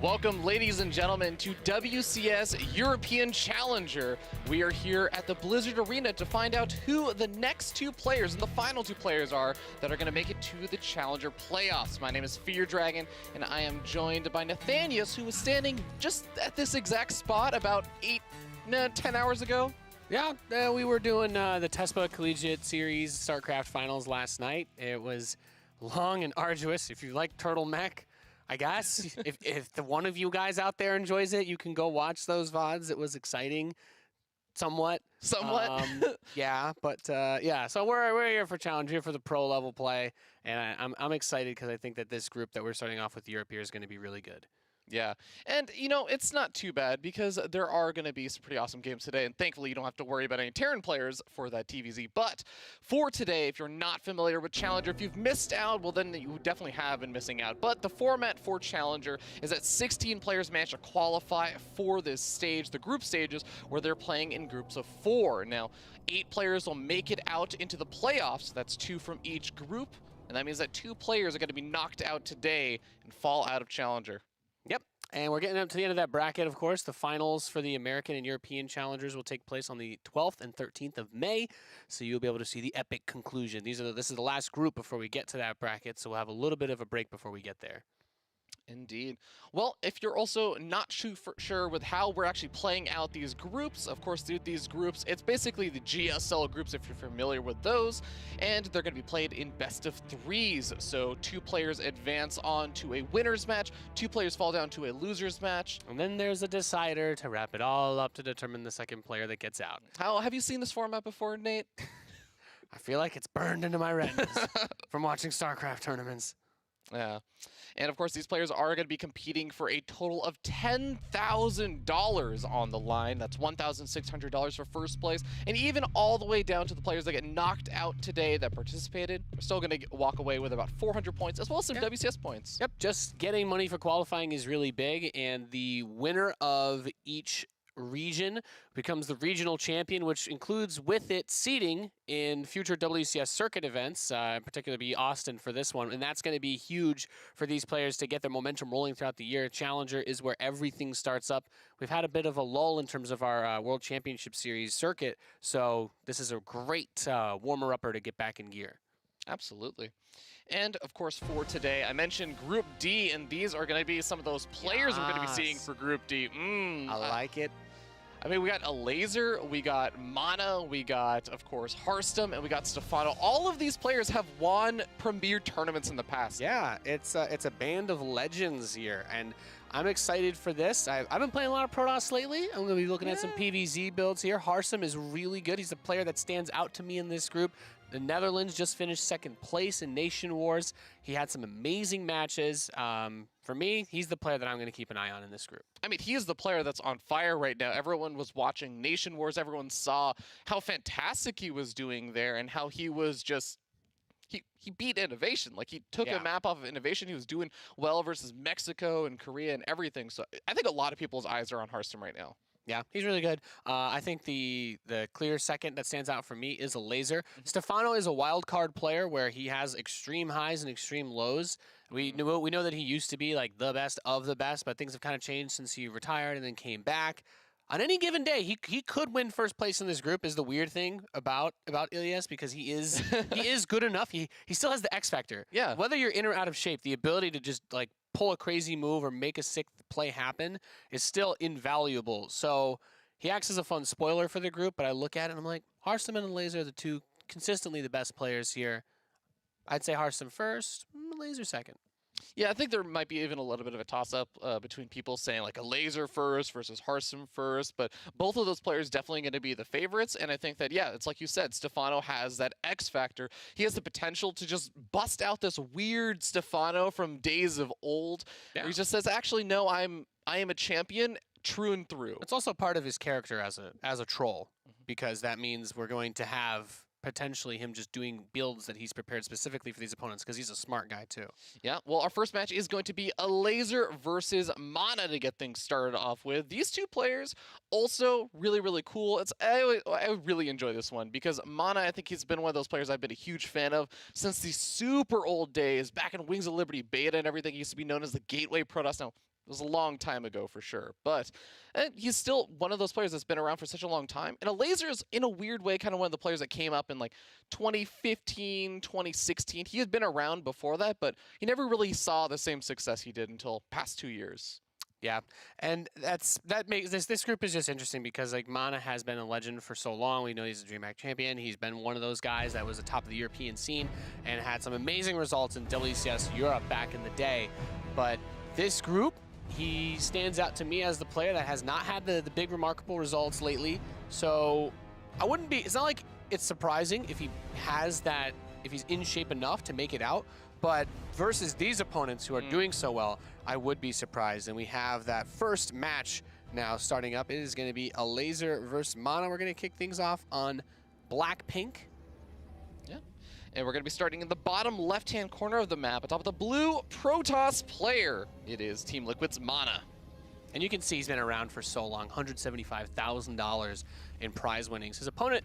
Welcome, ladies and gentlemen, to WCS European Challenger. We are here at the Blizzard Arena to find out who the next two players and the final two players are that are going to make it to the Challenger playoffs. My name is Fear Dragon, and I am joined by Nathanius, who was standing just at this exact spot about 10 hours ago. Yeah, we were doing the TESPA Collegiate Series StarCraft Finals last night. It was long and arduous. If you like Turtle Mech, I guess. if the one of you guys out there enjoys it, you can go watch those VODs. It was exciting, somewhat. Yeah, but yeah. So we're here for Challenger, for the pro level play, and I'm excited because I think that this group that we're starting off with Europe here is going to be really good. Yeah, and you know, it's not too bad because there are going to be some pretty awesome games today, and thankfully you don't have to worry about any Terran players for that PvZ. But for today, if you're not familiar with Challenger, if you've missed out, well then you definitely have been missing out. But the format for Challenger is that 16 players manage to qualify for this stage, the group stages, where they're playing in groups of 4. Now, 8 players will make it out into the playoffs. That's 2 from each group, and that means that 2 players are going to be knocked out today and fall out of Challenger. Yep, and we're getting up to the end of that bracket, of course. The finals for the American and European Challengers will take place on the 12th and 13th of May, so you'll be able to see the epic conclusion. This is the last group before we get to that bracket, so we'll have a little bit of a break before we get there. Indeed. Well, if you're also not sure with how we're actually playing out these groups, of course, these groups, it's basically the GSL groups if you're familiar with those, and they're going to be played in best of 3s. So 2 players advance on to a winner's match, 2 players fall down to a loser's match. And then there's a decider to wrap it all up to determine the second player that gets out. How have you seen this format before, Nate? I feel like it's burned into my retinas from watching StarCraft tournaments. Yeah. And of course, these players are going to be competing for a total of $10,000 on the line. That's $1,600 for first place. And even all the way down to the players that get knocked out today that participated, we're still going to walk away with about 400 points, as well as some WCS points. Yep, just getting money for qualifying is really big. And the winner of each region becomes the regional champion, which includes with it seeding in future WCS circuit events, in particular be Austin for this one, and that's going to be huge for these players to get their momentum rolling throughout the year. Challenger is where everything starts up. We've had a bit of a lull in terms of our World Championship Series circuit, so this is a great warmer-upper to get back in gear. Absolutely. And, of course, for today, I mentioned Group D, and these are going to be some of those players we're going to be seeing for Group D. I like it. I mean, we got Elazer, we got MaNa, we got, of course, Harstem, and we got Stefano. All of these players have won premier tournaments in the past. Yeah, it's a band of legends here, and I'm excited for this. I've been playing a lot of Protoss lately. I'm going to be looking at some PvZ builds here. Harstem is really good. He's a player that stands out to me in this group. The Netherlands just finished 2nd place in Nation Wars. He had some amazing matches. For me, he's the player that I'm going to keep an eye on in this group. I mean, he is the player that's on fire right now. Everyone was watching Nation Wars. Everyone saw how fantastic he was doing there and how he was just... He beat Innovation. Like, he took a map off of Innovation. He was doing well versus Mexico and Korea and everything. So I think a lot of people's eyes are on Harstem right now. Yeah, he's really good. I think the clear second that stands out for me is Elazer. Stefano is a wild card player where he has extreme highs and extreme lows. We know that he used to be like the best of the best, but things have kind of changed since he retired and then came back. On any given day, he could win first place in this group. Is the weird thing about Ilias, because he is good enough. He still has the X factor. Yeah. Whether you're in or out of shape, the ability to just like pull a crazy move or make a sick play happen is still invaluable. So he acts as a fun spoiler for the group, but I look at it and I'm like, Harstem and Elazer are the two consistently the best players here. I'd say Harstem first, Elazer second. Yeah, I think there might be even a little bit of a toss-up between people saying like Elazer first versus Harstem first, but both of those players definitely going to be the favorites, and I think that, yeah, it's like you said, Stefano has that X factor. He has the potential to just bust out this weird Stefano from days of old, where he just says, actually, no, I am a champion true and through. It's also part of his character as a troll, because that means we're going to have potentially him just doing builds that he's prepared specifically for these opponents, because he's a smart guy too. Yeah, well, our first match is going to be Elazer versus MaNa to get things started off with. These two players also really, really cool. I really enjoy this one because MaNa, I think he's been one of those players I've been a huge fan of since the super old days, back in Wings of Liberty beta and everything. He used to be known as the Gateway Protoss. Now, It was a long time ago for sure, but he's still one of those players that's been around for such a long time. And Elazer is, in a weird way, kind of one of the players that came up in like 2015, 2016. He had been around before that, but he never really saw the same success he did until past 2 years. Yeah, and that makes this group is just interesting because like MaNa has been a legend for so long. We know he's a DreamHack champion. He's been one of those guys that was the top of the European scene and had some amazing results in WCS Europe back in the day. But this group, he stands out to me as the player that has not had the big remarkable results lately. So I wouldn't be, it's not like it's surprising if he has that, if he's in shape enough to make it out. But versus these opponents who are doing so well, I would be surprised. And we have that first match now starting up. It is going to be Elazer versus MaNa. We're going to kick things off on black-pink. Yeah. And we're going to be starting in the bottom left-hand corner of the map, atop of the blue Protoss player. It is Team Liquid's MaNa. And you can see he's been around for so long, $175,000 in prize winnings. His opponent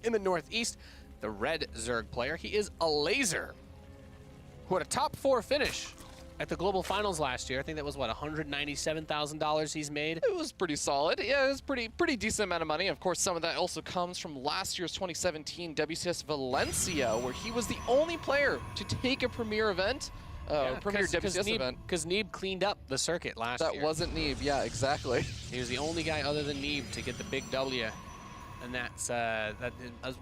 in the northeast, the red Zerg player, he is Elazer, who had a top 4 finish at the global finals last year. I think that was, what, $197,000 he's made? It was pretty solid. Yeah, it was pretty decent amount of money. Of course, some of that also comes from last year's 2017 WCS Valencia, where he was the only player to take a premier event, premier WCS event. Because Neeb cleaned up the circuit last year. That wasn't Neeb, yeah, exactly. He was the only guy other than Neeb to get the big W. And that's,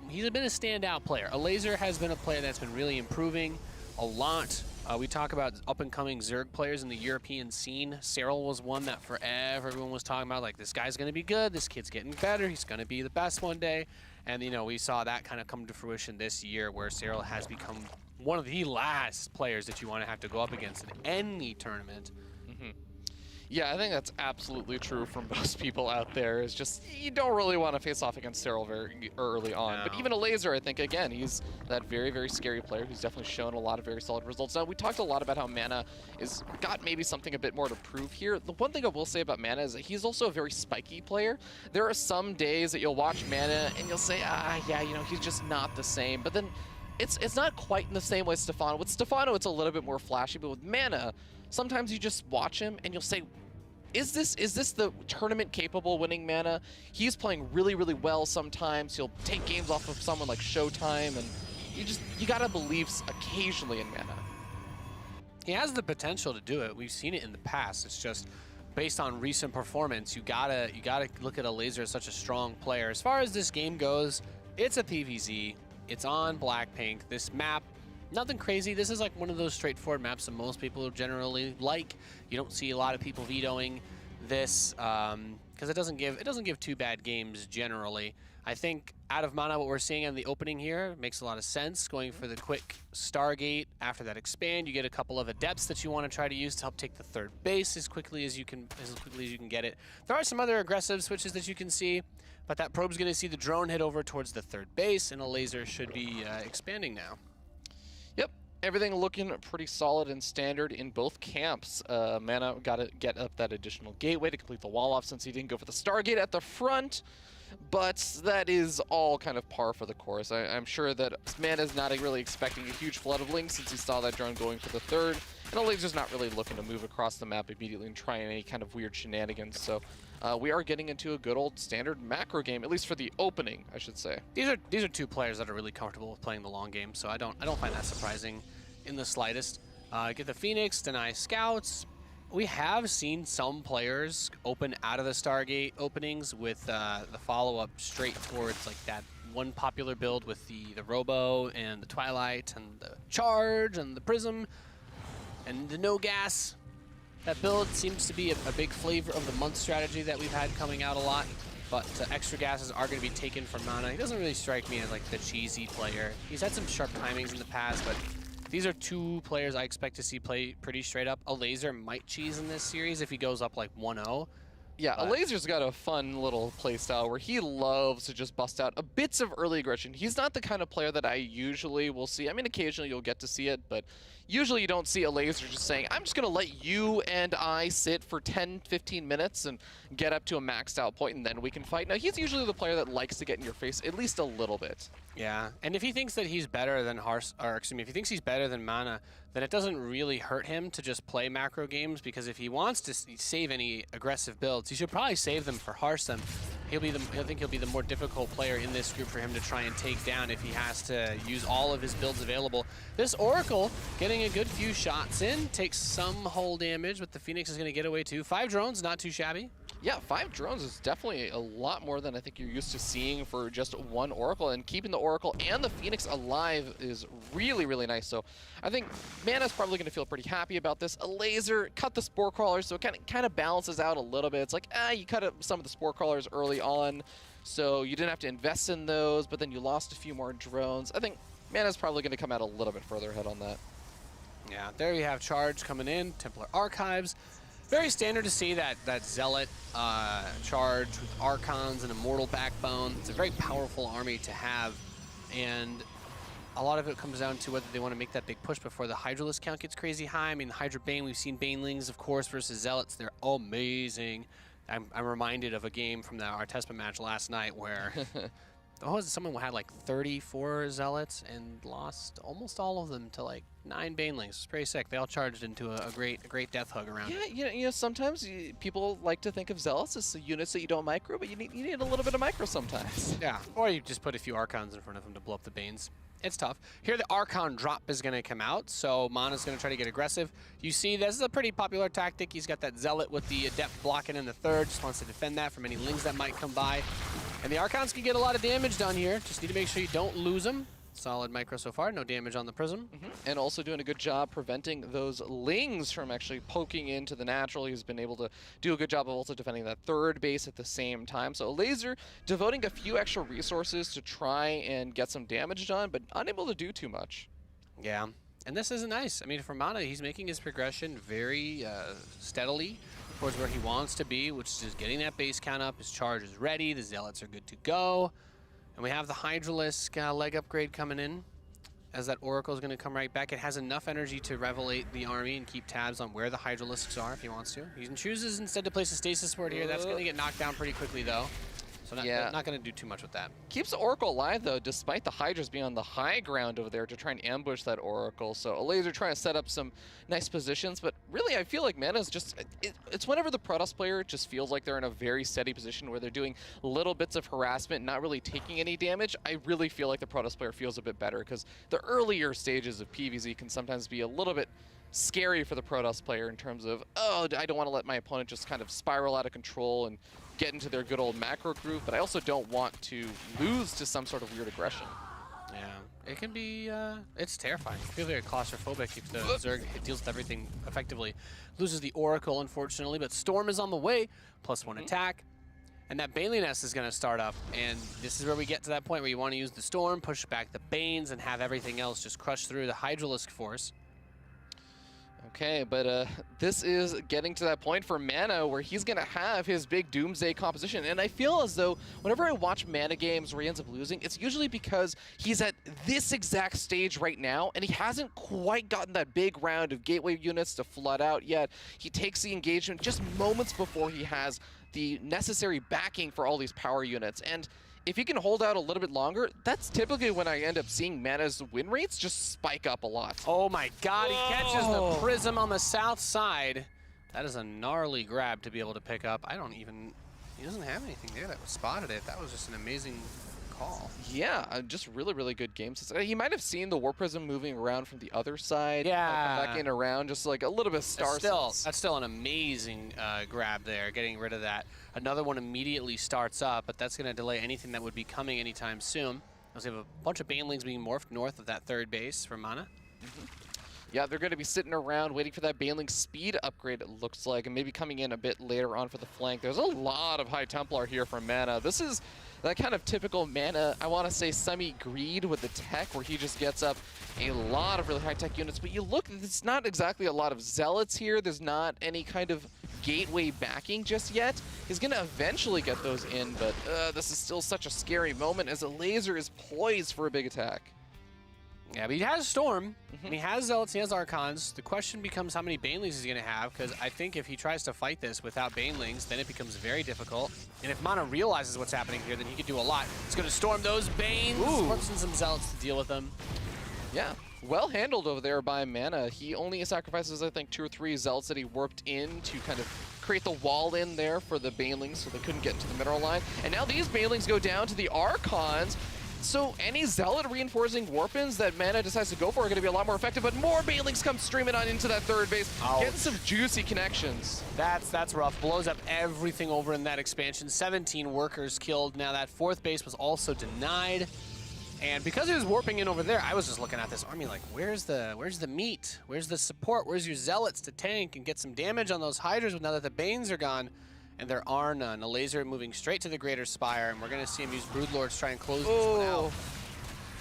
he's been a standout player. Elazer has been a player that's been really improving a lot. We talk about up-and-coming Zerg players in the European scene. Cyril was one that forever everyone was talking about, like, this guy's going to be good, this kid's getting better, he's going to be the best one day. And, you know, we saw that kind of come to fruition this year where Cyril has become one of the last players that you want to have to go up against in any tournament. Yeah, I think that's absolutely true for most people out there. It's just, you don't really want to face off against Cyril very early on. No. But even Elazer, I think, again, he's that very, very scary player who's definitely shown a lot of very solid results. Now, we talked a lot about how MaNa is got maybe something a bit more to prove here. The one thing I will say about MaNa is that he's also a very spiky player. There are some days that you'll watch MaNa and you'll say, yeah, you know, he's just not the same. But then it's not quite in the same way as Stefano. With Stefano, it's a little bit more flashy, but with MaNa, sometimes you just watch him and you'll say, is this the tournament capable winning MaNa? He's playing really, really well sometimes. He'll take games off of someone like Showtime, and you gotta believe occasionally in MaNa. He has the potential to do it. We've seen it in the past. It's just based on recent performance, you gotta look at Elazer as such a strong player. As far as this game goes, it's a PvZ. It's on Blackpink. This map, nothing crazy. This is like one of those straightforward maps that most people generally like. You don't see a lot of people vetoing this because it doesn't give too bad games generally. I think out of MaNa, what we're seeing in the opening here makes a lot of sense. Going for the quick Stargate. After that expand, you get a couple of adepts that you want to try to use to help take the third base as quickly as you can get it. There are some other aggressive switches that you can see, but that probe's going to see the drone head over towards the third base, and Elazer should be expanding now. Yep, everything looking pretty solid and standard in both camps. MaNa got to get up that additional gateway to complete the wall off since he didn't go for the Stargate at the front. But that is all kind of par for the course. I'm sure that MaNa's not really expecting a huge flood of links since he saw that drone going for the third. And Elazer's not really looking to move across the map immediately and try any kind of weird shenanigans. So we are getting into a good old standard macro game, at least for the opening, I should say. These are two players that are really comfortable with playing the long game, so I don't find that surprising in the slightest. Get the Phoenix, deny scouts. We have seen some players open out of the Stargate openings with the follow-up straight towards like that one popular build with the Robo and the Twilight and the Charge and the Prism and the No Gas. That build seems to be a big flavor of the month strategy that we've had coming out a lot, but extra gases are going to be taken from MaNa. He doesn't really strike me as like the cheesy player. He's had some sharp timings in the past, but these are two players I expect to see play pretty straight up. Elazer might cheese in this series if he goes up like 1-0. Yeah, Elazer's got a fun little playstyle where he loves to just bust out a bits of early aggression. He's not the kind of player that I usually will see. I mean, occasionally you'll get to see it, but usually you don't see Elazer just saying, I'm just going to let you and I sit for 10, 15 minutes and get up to a maxed out point and then we can fight. Now, he's usually the player that likes to get in your face at least a little bit. Yeah, and if he thinks that he's better than if he thinks he's better than MaNa, then it doesn't really hurt him to just play macro games, because if he wants to save any aggressive builds, he should probably save them for Harsem. He'll think he'll be the more difficult player in this group for him to try and take down if he has to use all of his builds available. This Oracle getting a good few shots in, takes some hull damage, but the Phoenix is going to get away too. 5 drones, not too shabby. Yeah, 5 drones is definitely a lot more than I think you're used to seeing for just one Oracle, and keeping the Oracle and the Phoenix alive is really, really nice. So I think MaNa's probably going to feel pretty happy about this. Elazer cut the Spore Crawlers, so it kind of balances out a little bit. It's like, you cut up some of the Spore Crawlers early on, so you didn't have to invest in those, but then you lost a few more drones. I think MaNa's probably going to come out a little bit further ahead on that. Yeah, there you have Charge coming in, Templar Archives. Very standard to see that Zealot charge with Archons and Immortal Backbone. It's a very powerful army to have, and a lot of it comes down to whether they want to make that big push before the Hydralisk count gets crazy high. I mean, Hydra Bane, we've seen Banelings, of course, versus Zealots. They're amazing. I'm reminded of a game from our Tespa match last night where someone had like 34 Zealots and lost almost all of them to like 9 Banelings. It's pretty sick. They all charged into a great death hug around. Yeah, you know, sometimes people like to think of Zealots as the units that you don't micro, but you need a little bit of micro sometimes. Yeah, or you just put a few Archons in front of them to blow up the Banes. It's tough. Here the Archon drop is going to come out, so MaNa's going to try to get aggressive. You see, this is a pretty popular tactic. He's got that Zealot with the Adept blocking in the third, just wants to defend that from any Lings that might come by. And the Archons can get a lot of damage done here. Just need to make sure you don't lose them. Solid micro so far, no damage on the Prism. And also doing a good job preventing those Lings from actually poking into the natural. He's been able to do a good job of also defending that third base at the same time. So Elazer devoting a few extra resources to try and get some damage done, but unable to do too much. Yeah, and this isn't nice. I mean, for MaNa, he's making his progression very steadily towards where he wants to be, which is just getting that base count up. His charge is ready. The Zealots are good to go. And we have the Hydralisk leg upgrade coming in, as that Oracle is going to come right back. It has enough energy to revelate the army and keep tabs on where the Hydralisks are if he wants to. He chooses instead to place a Stasis Ward here. That's going to get knocked down pretty quickly, though. So not going to do too much with that. Keeps the Oracle alive, though, despite the Hydras being on the high ground over there to try and ambush that Oracle. So Elazer trying to set up some nice positions, but really I feel like MaNa's just, it's whenever the Protoss player just feels like they're in a very steady position where they're doing little bits of harassment, not really taking any damage, I really feel like the Protoss player feels a bit better, because the earlier stages of PvZ can sometimes be a little bit scary for the Protoss player in terms of, oh, I don't want to let my opponent just kind of spiral out of control and get into their good old macro groove, but I also don't want to lose to some sort of weird aggression. Yeah, it can be, it's terrifying. I feel very claustrophobic if the Zerg deals with everything effectively. Loses the Oracle, unfortunately, but Storm is on the way, +1 attack. And that Baneling Nest is going to start up, and this is where we get to that point where you want to use the Storm, push back the Banes, and have everything else just crush through the Hydralisk force. Okay, but this is getting to that point for MaNa where he's going to have his big Doomsday composition. And I feel as though whenever I watch MaNa games where he ends up losing, it's usually because he's at this exact stage right now, and he hasn't quite gotten that big round of gateway units to flood out yet. He takes the engagement just moments before he has the necessary backing for all these power units. And if he can hold out a little bit longer, that's typically when I end up seeing MaNa's win rates just spike up a lot. Oh my god, he catches the Prism on the south side. That is a gnarly grab to be able to pick up. He doesn't have anything there that was spotted it. That was just an amazing call. Yeah, just really, really good game. He might have seen the War Prism moving around from the other side. Yeah. Come back in around, just like a little bit of star sense. That's still an amazing grab there, getting rid of that. Another one immediately starts up, but that's going to delay anything that would be coming anytime soon. We have a bunch of Banelings being morphed north of that third base from MaNa. Yeah, they're going to be sitting around waiting for that Baneling speed upgrade, it looks like, and maybe coming in a bit later on for the flank. There's a lot of High Templar here from MaNa. This is that kind of typical MaNa, I want to say semi-greed with the tech, where he just gets up a lot of really high-tech units. But you look, it's not exactly a lot of Zealots here. There's not any kind of gateway backing just yet. He's going to eventually get those in, but this is still such a scary moment as Elazer is poised for a big attack. Yeah, but he has Storm, and he has Zealots, and he has Archons. The question becomes how many Banelings he's going to have, because I think if he tries to fight this without Banelings, then it becomes very difficult. And if MaNa realizes what's happening here, then he could do a lot. He's going to Storm those Banes, puts in some Zealots to deal with them. Yeah, well handled over there by MaNa. He only sacrifices, I think, 2 or 3 Zealots that he warped in to kind of create the wall in there for the Banelings so they couldn't get into the mineral line. And now these Banelings go down to the Archons. So any Zealot reinforcing Warpins that MaNa decides to go for are going to be a lot more effective, but more Banelings come streaming on into that third base, getting some juicy connections. That's rough. Blows up everything over in that expansion. 17 workers killed. Now that 4th base was also denied. And because he was warping in over there, I was just looking at this army like, where's the meat? Where's the support? Where's your Zealots to tank and get some damage on those Hydras now that the Banes are gone? And there are none. Elazer moving straight to the Greater Spire, and we're going to see him use Broodlords try and close this one out.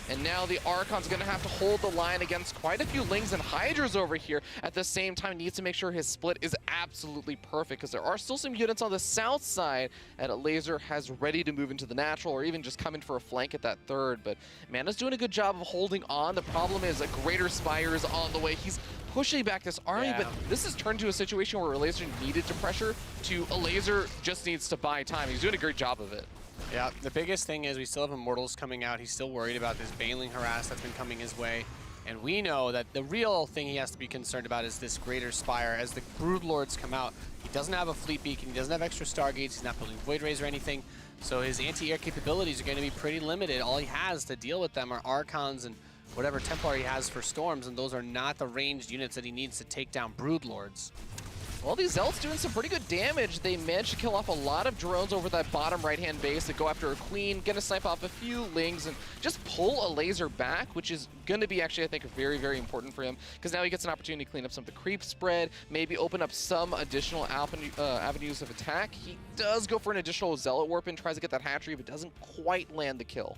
And now the Archon's going to have to hold the line against quite a few Lings and Hydras over here. At the same time, needs to make sure his split is absolutely perfect, because there are still some units on the south side that Elazer has ready to move into the natural or even just come in for a flank at that third. But MaNa's doing a good job of holding on. The problem is a Greater Spire is on the way. He's pushing back this army, but this has turned to a situation where Elazer needed to pressure to Elazer just needs to buy time. He's doing a great job of it. Yeah, the biggest thing is we still have Immortals coming out. He's still worried about this Baneling harass that's been coming his way. And we know that the real thing he has to be concerned about is this Greater Spire. As the Broodlords come out, he doesn't have a Fleet Beacon, he doesn't have extra Stargates, he's not building Void Rays or anything. So his anti-air capabilities are going to be pretty limited. All he has to deal with them are Archons and whatever Templar he has for Storms, and those are not the ranged units that he needs to take down Broodlords. Well, these Zealots doing some pretty good damage. They managed to kill off a lot of drones over that bottom right-hand base that go after a Queen, gonna snipe off a few Lings, and just pull a Elazer back, which is gonna be actually, I think, very, very important for him, because now he gets an opportunity to clean up some of the creep spread, maybe open up some additional avenues of attack. He does go for an additional Zealot warp and tries to get that hatchery, but doesn't quite land the kill.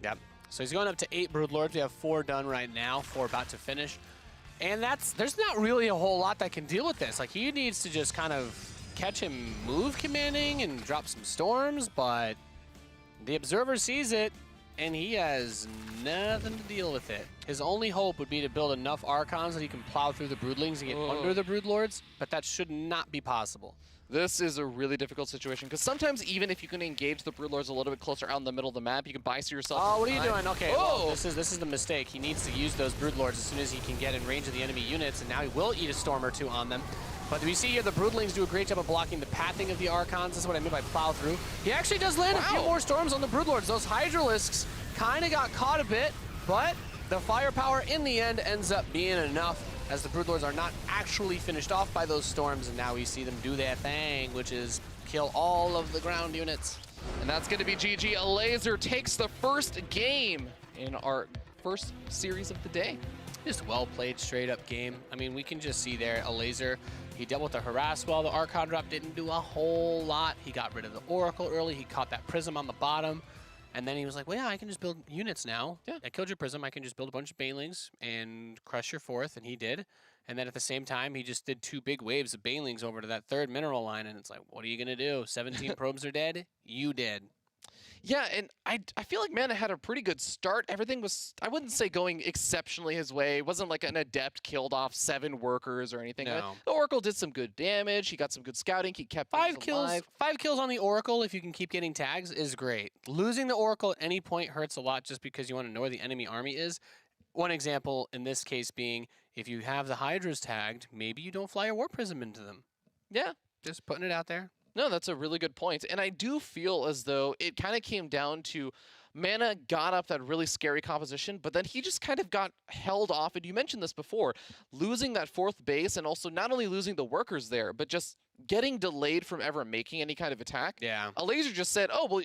Yep. So he's going up to 8 Broodlords. We have 4 done right now, 4 about to finish. And there's not really a whole lot that can deal with this. Like, he needs to just kind of catch him move commanding and drop some storms, but the Observer sees it, and he has nothing to deal with it. His only hope would be to build enough Archons that he can plow through the Broodlings and get under the Broodlords, but that should not be possible. This is a really difficult situation, because sometimes even if you can engage the Broodlords a little bit closer out in the middle of the map, you can buy yourself. Oh, what are you doing? Okay, well, this is the mistake. He needs to use those Broodlords as soon as he can get in range of the enemy units, and now he will eat a storm or two on them. But we see here the Broodlings do a great job of blocking the pathing of the Archons. This is what I mean by plow through. He actually does land a few more storms on the Broodlords. Those Hydralisks kind of got caught a bit, but the firepower in the end ends up being enough, as the Broodlords are not actually finished off by those storms, and now we see them do their thing, which is kill all of the ground units. And that's going to be GG. Elazer takes the first game in our first series of the day. Just well-played, straight-up game. I mean, we can just see there, Elazer, he dealt with the harass well. The Archon drop didn't do a whole lot. He got rid of the Oracle early. He caught that Prism on the bottom. And then he was like, well, yeah, I can just build units now. Yeah. I killed your Prism. I can just build a bunch of Banelings and crush your 4th. And he did. And then at the same time, he just did 2 big waves of Banelings over to that 3rd mineral line. And it's like, what are you going to do? 17 probes are dead? You did. Yeah, and I feel like MaNa had a pretty good start. Everything was, I wouldn't say going exceptionally his way. It wasn't like an Adept killed off 7 workers or anything. No. The Oracle did some good damage. He got some good scouting. He kept 5 kills. 5 kills on the Oracle, if you can keep getting tags, is great. Losing the Oracle at any point hurts a lot just because you want to know where the enemy army is. One example in this case being, if you have the Hydras tagged, maybe you don't fly your War Prism into them. Yeah. Just putting it out there. No, that's a really good point. And I do feel as though it kind of came down to MaNa got up that really scary composition, but then he just kind of got held off. And you mentioned this before, losing that 4th base and also not only losing the workers there, but just getting delayed from ever making any kind of attack. Yeah. Elazer just said, oh, well,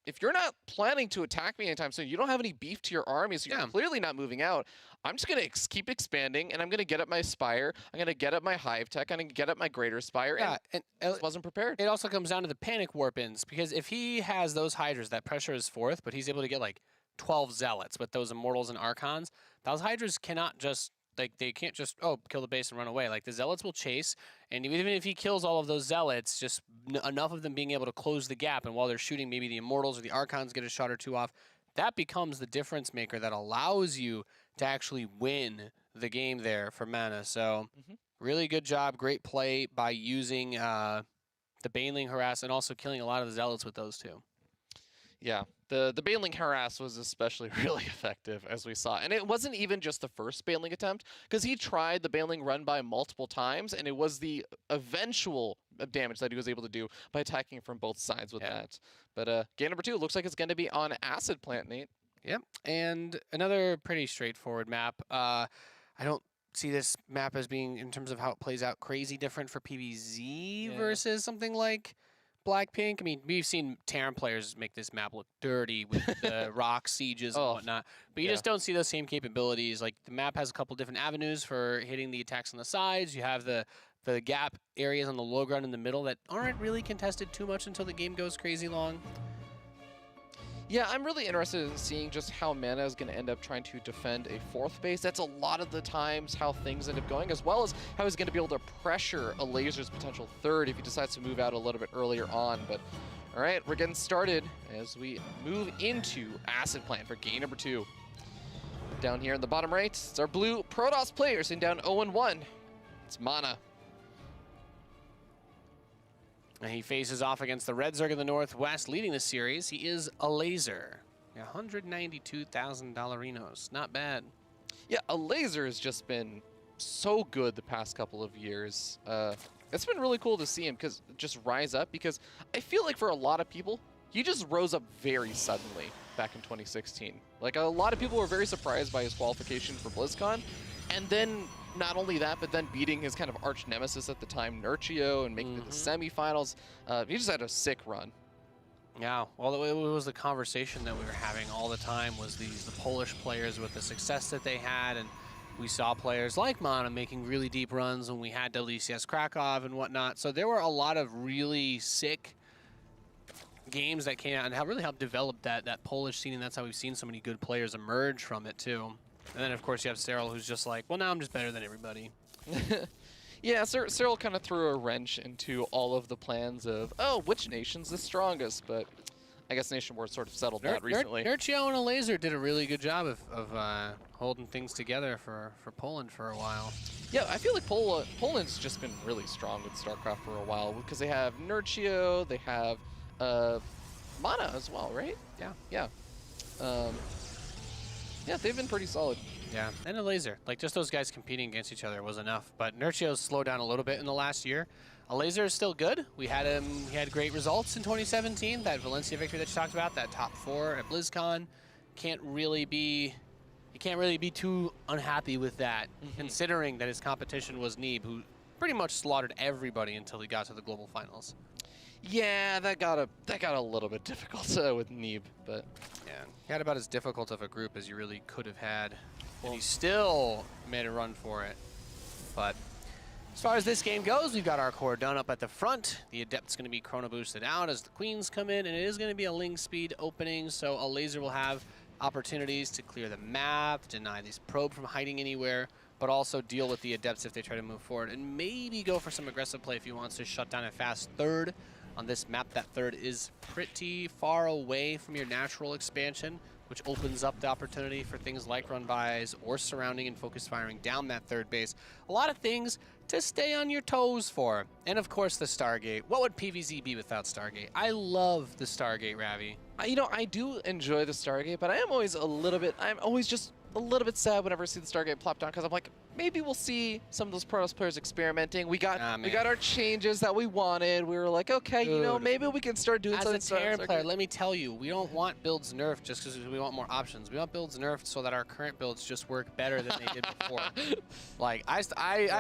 if you're not planning to attack me anytime soon, you don't have any beef to your army, so you're clearly not moving out. I'm just going to keep expanding, and I'm going to get up my Spire. I'm going to get up my Hive Tech. I'm going to get up my Greater Spire. Yeah, and wasn't prepared. It also comes down to the panic warp-ins, because if he has those Hydras, that pressure is 4th, but he's able to get like 12 Zealots with those Immortals and Archons, those Hydras cannot just like they can't just kill the base and run away. Like the zealots will chase, and even if he kills all of those zealots, just enough of them being able to close the gap, and while they're shooting, maybe the immortals or the archons get a shot or two off. That becomes the difference maker that allows you to actually win the game there for MaNa. So really good job, great play by using the Baneling harass and also killing a lot of the zealots with those two. Yeah, the Baneling harass was especially really effective, as we saw. And it wasn't even just the first Baneling attempt, because he tried the Baneling run by multiple times, and it was the eventual damage that he was able to do by attacking from both sides with that. But game number 2 looks like it's going to be on Acid Plant, Nate. Yep, and another pretty straightforward map. I don't see this map as being, in terms of how it plays out, crazy different for PvZ versus something like Blackpink. I mean, we've seen Terran players make this map look dirty with the rock sieges and whatnot, but you just don't see those same capabilities. Like, the map has a couple different avenues for hitting the attacks on the sides. You have the gap areas on the low ground in the middle that aren't really contested too much until the game goes crazy long. Yeah, I'm really interested in seeing just how MaNa is going to end up trying to defend a 4th base. That's a lot of the times how things end up going, as well as how he's going to be able to pressure Elazer's potential 3rd if he decides to move out a little bit earlier on. But all right, we're getting started as we move into Acid Plant for game number 2. Down here in the bottom right, it's our blue Protoss players sitting down 0-1. It's MaNa. And he faces off against the Red Zerg in the Northwest, leading the series. He is Elazer. $192,000 Renos. Not bad. Yeah, Elazer has just been so good the past couple of years. It's been really cool to see him just rise up, because I feel like for a lot of people, he just rose up very suddenly back in 2016. Like, a lot of people were very surprised by his qualification for BlizzCon, and then not only that, but then beating his kind of arch nemesis at the time, Nurchio, and making it to the semifinals. He just had a sick run. Yeah, well, it was the conversation that we were having all the time, was the Polish players with the success that they had, and we saw players like MaNa making really deep runs when we had WCS Krakow and whatnot. So there were a lot of really sick games that came out and really helped develop that Polish scene, and that's how we've seen so many good players emerge from it too. And then, of course, you have Cyril, who's just like, well, now I'm just better than everybody. Yeah, Cyril kind of threw a wrench into all of the plans of, which nation's the strongest? But I guess Nation War sort of settled that recently. Nurchio and Elazer did a really good job of holding things together for Poland for a while. Yeah, I feel like Poland's just been really strong with StarCraft for a while, because they have Nurchio, they have MaNa as well, right? Yeah. Yeah, they've been pretty solid. Yeah, and Elazer. Like, just those guys competing against each other was enough. But Nurchio's slowed down a little bit in the last year. Elazer is still good. He had great results in 2017. That Valencia victory that you talked about, that top 4 at BlizzCon. You can't really be too unhappy with that, considering that his competition was Neeb, who pretty much slaughtered everybody until he got to the global finals. Yeah, that got a little bit difficult with Neeb, but yeah, he had about as difficult of a group as you really could have had, and he still made a run for it. But as far as this game goes, we've got our core done up at the front. The Adept's going to be chrono boosted out as the Queens come in, and it is going to be a Ling speed opening, so Elazer will have opportunities to clear the map, deny this probe from hiding anywhere, but also deal with the Adepts if they try to move forward, and maybe go for some aggressive play if he wants to shut down a fast 3rd. On this map, that 3rd is pretty far away from your natural expansion, which opens up the opportunity for things like run-bys or surrounding and focus firing down that 3rd base. A lot of things to stay on your toes for. And of course, the Stargate. What would PvZ be without Stargate? I love the Stargate, Ravi. I do enjoy the Stargate, but I'm always just a little bit sad whenever I see the Stargate plop down, because I'm like, maybe we'll see some of those Protoss players experimenting. We got our changes that we wanted. We were like, okay, Dude, maybe we can start doing something. As a Terran player, let me tell you, we don't want builds nerfed just because we want more options. We want builds nerfed so that our current builds just work better than they did before. Like, I've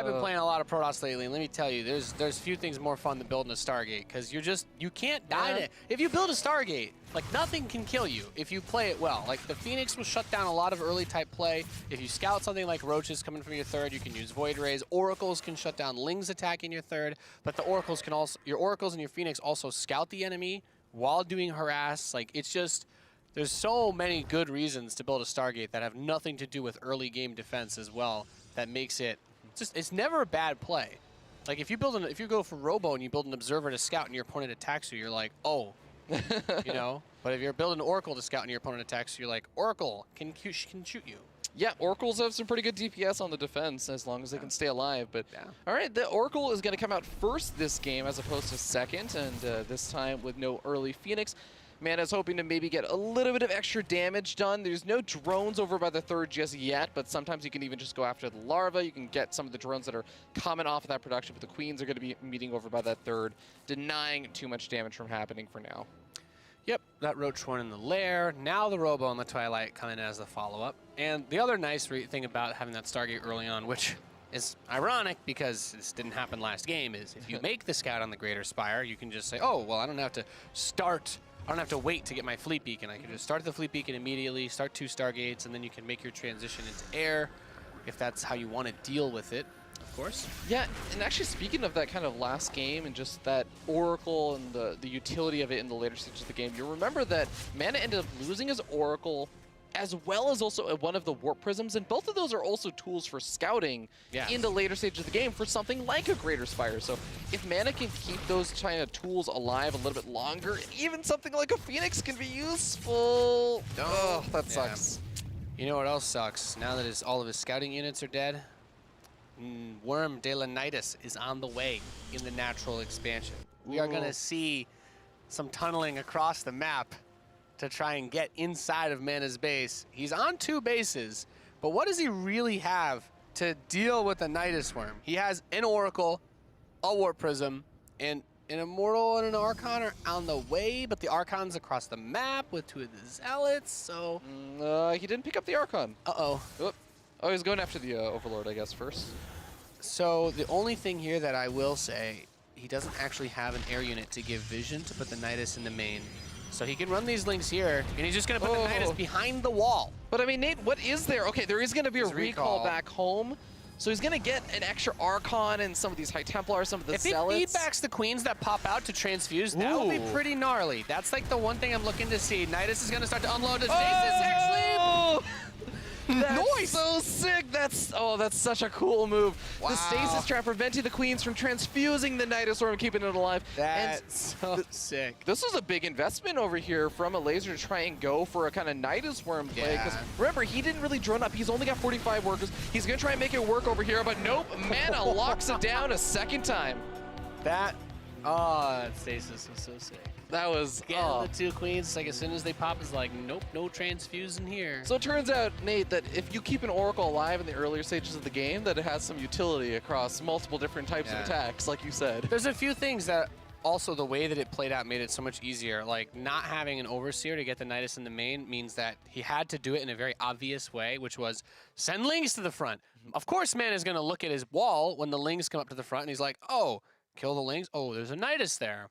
been playing a lot of Protoss lately, and let me tell you, there's few things more fun than building a Stargate, because you can't die to it. If you build a Stargate, like, nothing can kill you if you play it well. Like, the Phoenix will shut down a lot of early type play. If you scout something like Roaches coming from your 3rd, you can use Void Rays. Oracles can shut down Lings attacking your 3rd, but the Oracles can also, your Oracles and your Phoenix also scout the enemy while doing harass. Like, it's just, there's so many good reasons to build a Stargate that have nothing to do with early game defense as well. that makes it just, it's never a bad play. Like if you go for Robo and you build an Observer to scout and your opponent attacks you, you're like, oh, you know? But if you're building an Oracle to scout and your opponent attacks you, you're like, Oracle can shoot you. Yeah, Oracles have some pretty good DPS on the defense as long as they can stay alive. But all right, the Oracle is going to come out first this game as opposed to second, and this time with no early Phoenix. MaNa's hoping to maybe get a little bit of extra damage done. There's no drones over by the third just yet, but sometimes you can even just go after the larva. You can get some of the drones that are coming off of that production, but the queens are going to be meeting over by that third, denying too much damage from happening for now. Yep, that Roach Horn in the lair. Now the Robo and the Twilight come in as the follow-up. And the other nice thing about having that Stargate early on, which is ironic because this didn't happen last game, is if you make the scout on the Greater Spire, you can just say, oh, well, I don't have to wait to get my Fleet Beacon. I can just start the Fleet Beacon immediately, start 2 Stargates, and then you can make your transition into air if that's how you want to deal with it, of course. Yeah, and actually speaking of that kind of last game and just that Oracle and the utility of it in the later stages of the game, you'll remember that MaNa ended up losing his Oracle as well as also one of the Warp Prisms, and both of those are also tools for scouting in the later stages of the game for something like a Greater Spire. So if MaNa can keep those kind of tools alive a little bit longer, even something like a Phoenix can be useful. Oh, that sucks. You know what else sucks? Now that all of his scouting units are dead, Worm de la Nidus is on the way in the natural expansion. We are going to see some tunneling across the map to try and get inside of MaNa's base. He's on 2 bases, but what does he really have to deal with the Nidus Worm? He has an Oracle, a Warp Prism, and an Immortal and an Archon are on the way, but the Archon's across the map with 2 of the Zealots, so... he didn't pick up the Archon. Uh-oh. Oh, he's going after the Overlord, I guess, first. So the only thing here that I will say, he doesn't actually have an air unit to give vision to put the Nidus in the main. So he can run these links here, and he's just going to put the Nidus behind the wall. But I mean, Nate, what is there? Okay, there is going to be a recall back home. So he's going to get an extra Archon and some of these High Templars, some of the Zealots. If he feedbacks the Queens that pop out to transfuse, that would be pretty gnarly. That's like the one thing I'm looking to see. Nidus is going to start to unload his bases, actually. That's so sick. That's such a cool move. Wow. The stasis trap preventing the queens from transfusing the Nidus Worm, keeping it alive. That's so sick. This was a big investment over here from Elazer to try and go for a kind of Nidus Worm play. Because remember, he didn't really drone up. He's only got 45 workers. He's going to try and make it work over here, but nope. MaNa locks it down a second time. That stasis was so sick. That was the 2 queens. Like as soon as they pop, it's like nope, no transfuse in here. So it turns out, Nate, that if you keep an Oracle alive in the earlier stages of the game, that it has some utility across multiple different types of attacks, like you said. There's a few things that also the way that it played out made it so much easier. Like not having an Overseer to get the Nidus in the main means that he had to do it in a very obvious way, which was send Lings to the front. Of course, MaNa is going to look at his wall when the Lings come up to the front, and he's like, oh, kill the Lings. Oh, there's a Nidus there.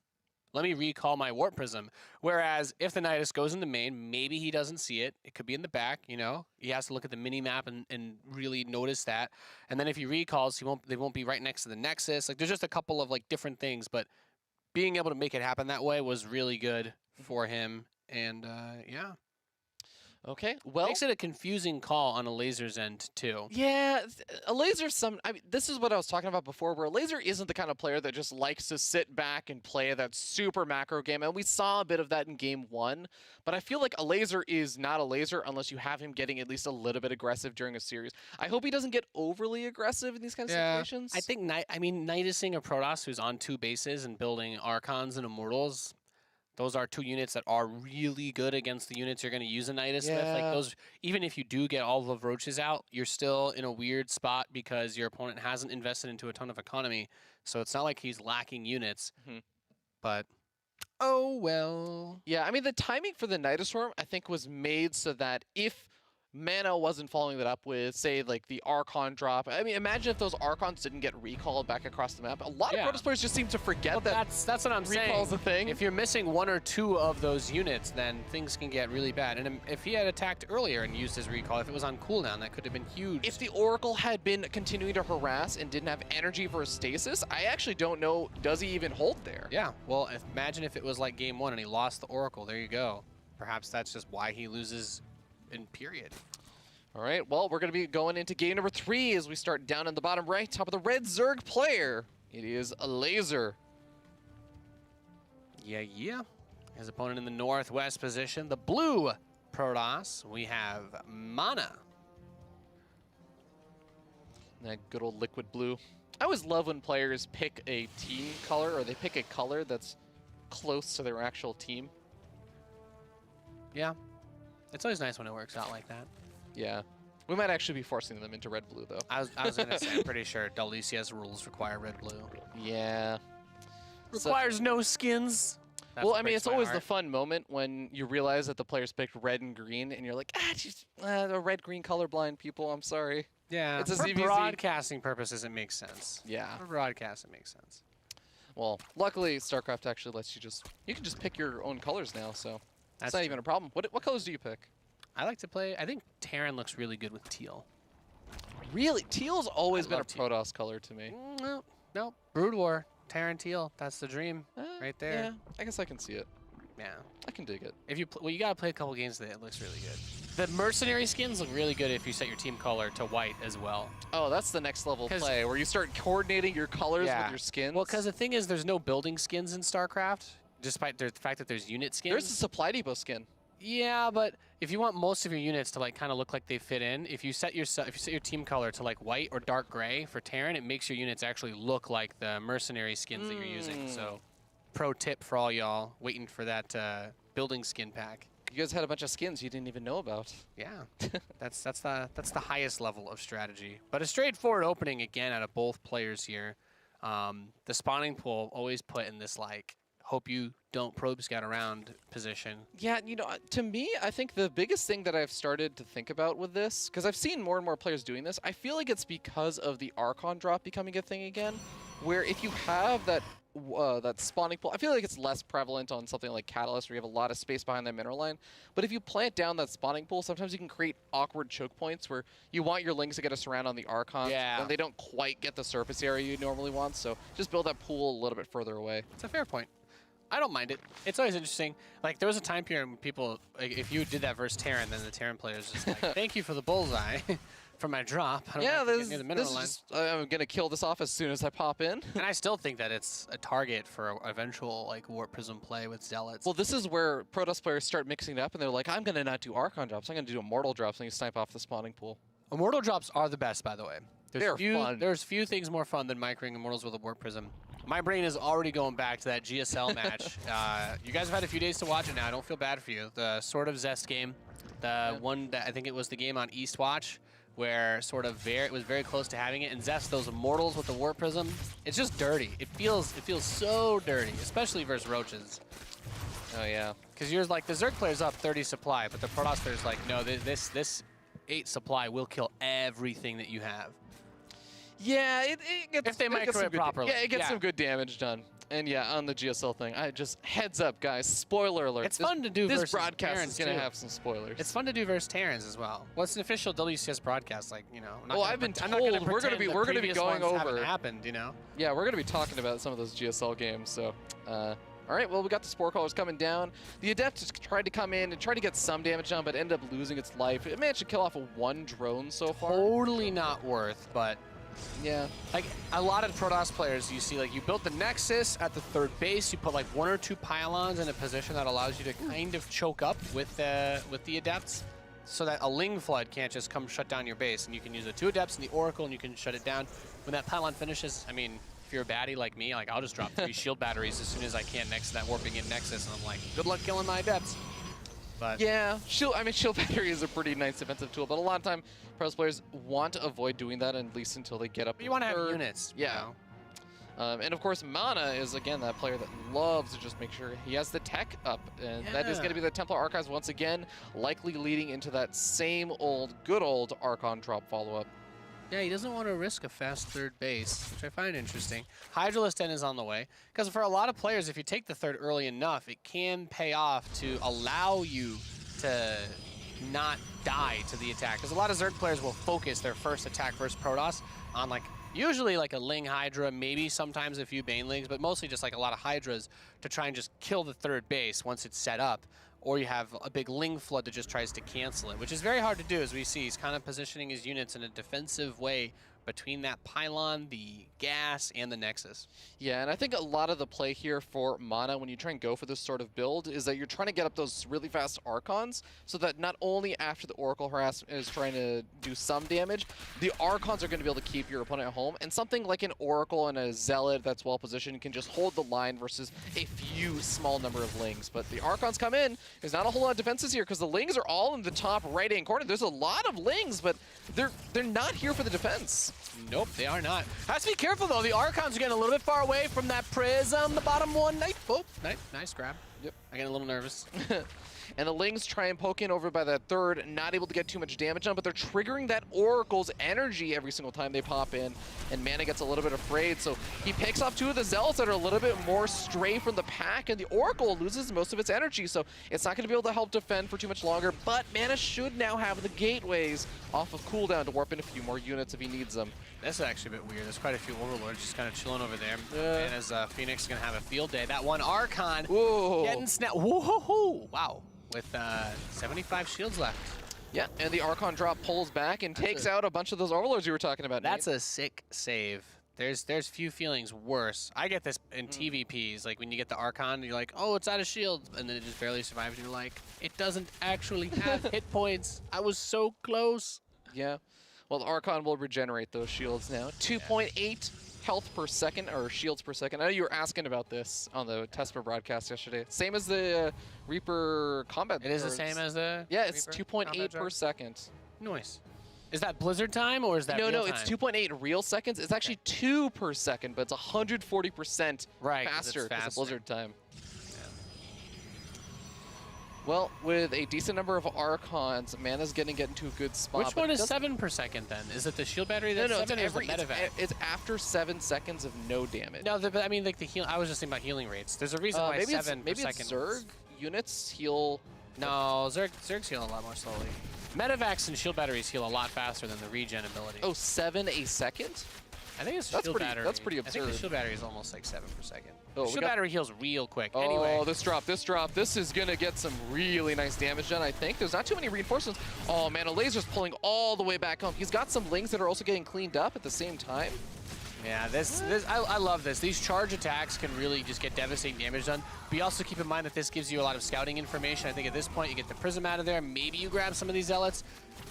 Let me recall my Warp Prism. Whereas if the Nidus goes in the main, maybe he doesn't see it. It could be in the back, you know. He has to look at the mini-map and really notice that. And then if he recalls, they won't be right next to the Nexus. Like there's just a couple of like different things, but being able to make it happen that way was really good for him. And yeah. Okay, well... Makes it a confusing call on Elazer's end, too. Yeah, Elazer's I mean, this is what I was talking about before, where Elazer isn't the kind of player that just likes to sit back and play that super macro game, and we saw a bit of that in Game 1, but I feel like Elazer is not Elazer unless you have him getting at least a little bit aggressive during a series. I hope he doesn't get overly aggressive in these kinds of situations. I think, Nidusing a Protoss who's on 2 bases and building Archons and Immortals, those are 2 units that are really good against the units you're going to use a Nidus with. Like those, even if you do get all the Roaches out, you're still in a weird spot because your opponent hasn't invested into a ton of economy. So it's not like he's lacking units. But, oh well. Yeah, I mean, the timing for the Nidus Worm, I think, was made so that if MaNa wasn't following that up with, say, like the Archon drop. I mean, imagine if those Archons didn't get recalled back across the map. A lot of Protoss players just seem to forget that that's what I'm saying. Recall's a thing. If you're missing 1 or 2 of those units, then things can get really bad. And if he had attacked earlier and used his recall, if it was on cooldown, that could have been huge. If the Oracle had been continuing to harass and didn't have energy for a stasis, I actually don't know, does he even hold there? Yeah, well, imagine if it was like Game 1 and he lost the Oracle. There you go. Perhaps that's just why he loses in period. All right, well, we're going to be going into game number 3 as we start down in the bottom right, top of the red Zerg player. It is Elazer. Yeah. His opponent in the northwest position, the blue Protoss, we have MaNa. That good old liquid blue. I always love when players pick a team color, or they pick a color that's close to their actual team. Yeah. It's always nice when it works out like that. Yeah. We might actually be forcing them into red-blue, though. I was going to say, I'm pretty sure WCS rules require red-blue. Yeah. Requires no skins. Well, I mean, it's always the fun moment when you realize that the players picked red and green, and you're like, the red-green colorblind people, I'm sorry. Yeah, it's a for ZVZ. Broadcasting purposes, it makes sense. Yeah. For broadcast, it makes sense. Well, luckily, StarCraft actually lets you can just pick your own colors now, so that's not even a problem. What colors do you pick? I like to play, I think Terran looks really good with teal. Really? Teal's always been a teal. Protoss color to me. No. Brood War, Terran teal, that's the dream right there. Yeah, I guess I can see it. Yeah. I can dig it. If you well, you gotta play a couple games that it looks really good. The mercenary skins look really good if you set your team color to white as well. Oh, that's the next level play, where you start coordinating your colors with your skins. Well, because the thing is, there's no building skins in StarCraft, despite the fact that there's unit skins. There's a supply depot skin. Yeah, but if you want most of your units to like kind of look like they fit in, if you set your team color to like white or dark gray for Terran, it makes your units actually look like the mercenary skins that you're using. So, pro tip for all y'all waiting for that building skin pack. You guys had a bunch of skins you didn't even know about. Yeah, that's the highest level of strategy. But a straightforward opening again out of both players here. The spawning pool always put in this like hope you don't probe scout around position. Yeah, you know, to me, I think the biggest thing that I've started to think about with this, because I've seen more and more players doing this, I feel like it's because of the Archon drop becoming a thing again, where if you have that spawning pool, I feel like it's less prevalent on something like Catalyst where you have a lot of space behind that mineral line. But if you plant down that spawning pool, sometimes you can create awkward choke points where you want your lings to get a surround on the Archon, and they don't quite get the surface area you normally want. So just build that pool a little bit further away. It's a fair point. I don't mind it. It's always interesting. Like, there was a time period when people, like, if you did that versus Terran, then the Terran players just like, thank you for the bullseye for my drop. I don't know near the mineral line. I'm going to kill this off as soon as I pop in. And I still think that it's a target for eventual, like, Warp Prism play with Zealots. Well, this is where Protoss players start mixing it up, and they're like, I'm going to not do Archon drops. I'm going to do Immortal drops, and you snipe off the spawning pool. Immortal drops are the best, by the way. They're fun. There's few things more fun than microing Immortals with a Warp Prism. My brain is already going back to that GSL match. You guys have had a few days to watch it now. I don't feel bad for you. The sort of Zest game, the one that I think it was the game on Eastwatch, where sort of it was very close to having it. And Zest, those Immortals with the Warp Prism, it's just dirty. It feels so dirty, especially versus Roaches. Oh yeah, because you're like the Zerg player's up 30 supply, but the Protoss player's like, no, this 8 supply will kill everything that you have. Yeah, it gets, if they microwave properly. Yeah, it gets some good damage done. And yeah, on the GSL thing, I just heads up, guys. Spoiler alert. It's fun to do. This broadcast is gonna have some spoilers. It's fun to do versus Terrans as well. Well, it's an official WCS broadcast, like Well, I've been told we're gonna be going over. Haven't happened, Yeah, we're gonna be talking about some of those GSL games. So, all right. Well, we got the Spore Callers coming down. The Adept just tried to come in and try to get some damage done, but ended up losing its life. It managed to kill off one drone so far. Totally not worth, but. Yeah. Like, a lot of Protoss players, you see, like, you built the Nexus at the 3rd base, you put, like, 1 or 2 pylons in a position that allows you to kind of choke up with the Adepts, so that a Ling Flood can't just come shut down your base, and you can use the 2 Adepts and the Oracle, and you can shut it down. When that pylon finishes, I mean, if you're a baddie like me, like, I'll just drop 3 shield batteries as soon as I can next to that warping in Nexus, and I'm like, good luck killing my Adepts. But yeah, shield battery is a pretty nice defensive tool, but a lot of time Protoss players want to avoid doing that at least until they get up. But you want to have units. Yeah. And of course, MaNa is again that player that loves to just make sure he has the tech up, and that is going to be the Templar Archives once again, likely leading into that same good old Archon drop follow-up. Yeah, he doesn't want to risk a fast 3rd base, which I find interesting. Hydralisk 10 is on the way, because for a lot of players, if you take the 3rd early enough, it can pay off to allow you to not die to the attack. Because a lot of Zerg players will focus their first attack versus Protoss on usually like a Ling Hydra, maybe sometimes a few Banelings, but mostly just like a lot of Hydras to try and just kill the 3rd base once it's set up. or you have a big Ling flood that just tries to cancel it, which is very hard to do, as we see. He's kind of positioning his units in a defensive way between that pylon, the gas, and the Nexus. Yeah, and I think a lot of the play here for MaNa when you try and go for this sort of build is that you're trying to get up those really fast Archons so that not only after the Oracle Harass is trying to do some damage, the Archons are going to be able to keep your opponent at home, and something like an Oracle and a Zealot that's well positioned can just hold the line versus a few small number of Lings. But the Archons come in, there's not a whole lot of defenses here because the Lings are all in the top right-hand corner. There's a lot of Lings, but they're not here for the defense. Nope, they are not. Has to be careful, though. The Archons are getting a little bit far away from that prism. The bottom one. Oh, nice grab. Yep. I get a little nervous. And the Lings try and poke in over by that third, not able to get too much damage on, but they're triggering that Oracle's energy every single time they pop in, and MaNa gets a little bit afraid, so he picks off two of the Zealots that are a little bit more stray from the pack, and the Oracle loses most of its energy, so it's not going to be able to help defend for too much longer, but MaNa should now have the gateways off of cooldown to warp in a few more units if he needs them. That's actually a bit weird. There's quite a few Overlords just kind of chilling over there. And as Phoenix is going to have a field day, that one Archon getting snapped. Whoa! Wow. With 75 shields left. Yeah, and the Archon drop pulls back and takes out a bunch of those Overlords you were talking about, That's Nate. a sick save. There's few feelings worse. I get this in TVPs, like when you get the Archon, you're like, oh, it's out of shield, and then it just barely survives, and you're like, it doesn't actually have hit points. I was so close. Yeah. Well, the Archon will regenerate those shields now. 2.8 health per second, or shields per second. I know you were asking about this on the Tesper broadcast yesterday. Same as the Reaper combat. It is the same as the Yeah, it's Reaper 2.8 per second. Nice. Is that Blizzard time, or is that No, real no, time? it's 2.8 real seconds. It's actually 2 per second, but it's 140% Right, 'cause faster it's because of faster. Blizzard time. Well, with a decent number of Archons, MaNa's going to get into a good spot. Which one is 7 per second then? Is it the shield battery that's No, 7 or is it medevac? it's after 7 seconds of no damage. No, but I mean, like the heal. I was just thinking about healing rates. There's a reason why maybe 7 maybe per it's second. Zerg units heal. No, Zerg's heal a lot more slowly. Medevacs and shield batteries heal a lot faster than the regen ability. Oh, 7 a second? I think it's that's shield pretty- battery. that's pretty I think the absurd. shield battery is almost like 7 per second. Oh, we shield got- battery heals real quick. Oh, Anyway, this drop. This is going to get some really nice damage done, I think. There's not too many reinforcements. Oh, man, Elazer's pulling all the way back home. He's got some Lings that are also getting cleaned up at the same time. yeah, I love this. These charge attacks can really just get devastating damage done. But you also keep in mind that this gives you a lot of scouting information. I think at this point you get the Prism out of there. Maybe you grab some of these Zealots.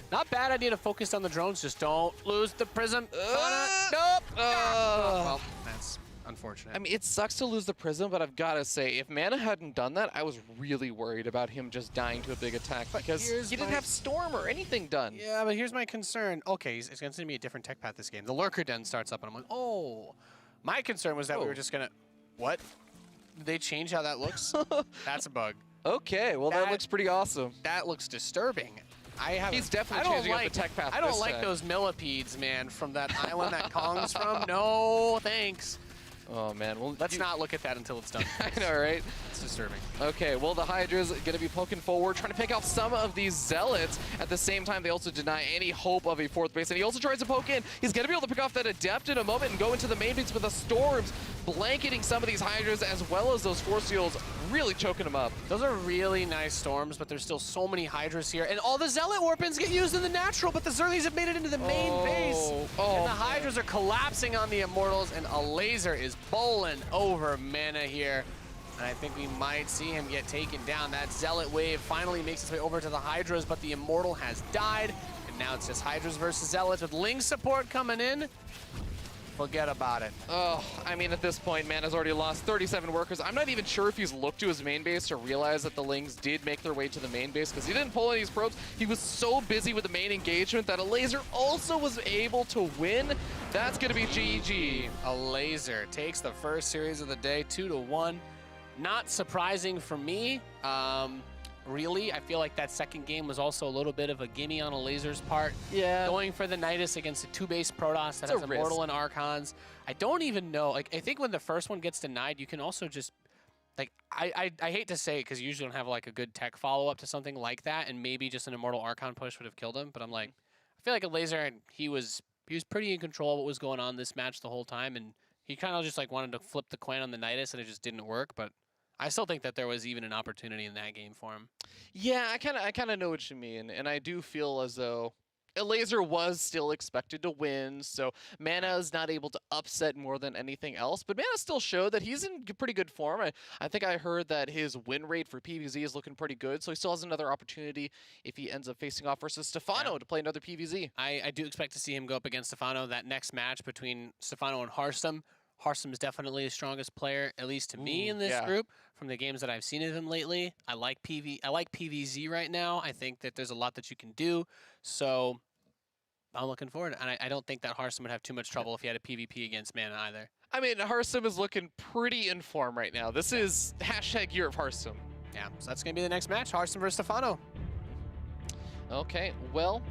Not bad idea to focus on the drones. Just don't lose the Prism. Nope. Well, that's unfortunate. I mean, it sucks to lose the Prism, but I've got to say, if MaNa hadn't done that, I was really worried about him just dying to a big attack because he didn't have Storm or anything done. Yeah, but here's my concern. Okay, it's going to be a different tech path this game. The Lurker Den starts up, and I'm like, oh. My concern was that we were just going to... What? Did they change how that looks? That's a bug. Okay, well, that looks pretty awesome. That looks disturbing. He's definitely changing up the tech path. I don't this like time. those millipedes, man, from that island that Kong's from. No, thanks. Oh, man. Well, Let's not look at that until it's done. I know, right? It's disturbing. Okay, well, the Hydra's going to be poking forward, trying to pick off some of these Zealots. At the same time, they also deny any hope of a fourth base, and he also tries to poke in. He's going to be able to pick off that Adept in a moment and go into the main base with the Storms, blanketing some of these Hydras as well as those Force Seals, really choking them up. Those are really nice Storms, but there's still so many Hydras here. And all the Zealot Warpins get used in the natural, but the Zerlies have made it into the main base. And the Hydras are collapsing on the Immortals, and Elazer is bowling over MaNa here. And I think we might see him get taken down. That Zealot wave finally makes its way over to the Hydras, but the Immortal has died. And now it's just Hydras versus Zealots with Ling support coming in. Forget about it. Oh, I mean, at this point, MaNa's already lost 37 workers. I'm not even sure if he's looked to his main base to realize that the Lings did make their way to the main base, because he didn't pull any of these probes. He was so busy with the main engagement that Elazer also was able to win. That's going to be GG. Elazer takes the first series of the day, 2-1. Not surprising for me. Really, I feel like that second game was also a little bit of a gimme on Elazer's part. Yeah. Going for the Nidus against a 2-base Protoss that has Immortal and Archons. I don't even know. Like, I think when the first one gets denied, you can also just... Like, I hate to say it because you usually don't have, like, a good tech follow-up to something like that, and maybe just an Immortal Archon push would have killed him. But I'm like, I feel like Elazer, he was pretty in control of what was going on this match the whole time, and he kind of just, like, wanted to flip the coin on the Nidus, and it just didn't work. But I still think that there was even an opportunity in that game for him. Yeah, I kind of know what you mean, and I do feel as though Elazer was still expected to win, so MaNa is not able to upset more than anything else, but MaNa still showed that he's in pretty good form. I think I heard that his win rate for PvZ is looking pretty good, so he still has another opportunity if he ends up facing off versus Stefano to play another PvZ. I do expect to see him go up against Stefano. That next match between Stefano and Harsum. Harsum is definitely the strongest player, at least to me in this group, from the games that I've seen of him lately. I like PvZ right now. I think that there's a lot that you can do, so I'm looking forward. And I don't think that Harsum would have too much trouble if he had a PvP against MaNa either. I mean, Harsum is looking pretty in form right now. This is hashtag year of Harsum. Yeah, so that's going to be the next match, Harsum versus Stefano. Okay, well,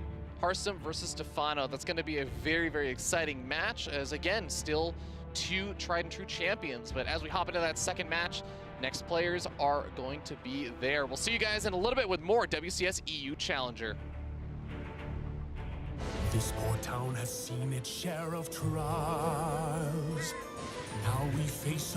Harsum versus Stefano. That's going to be a very, very exciting match, as again, still two tried and true champions. But as we hop into that second match, next players are going to be there. We'll see you guys in a little bit with more WCS EU Challenger. This poor town has seen its share of trials. Now we face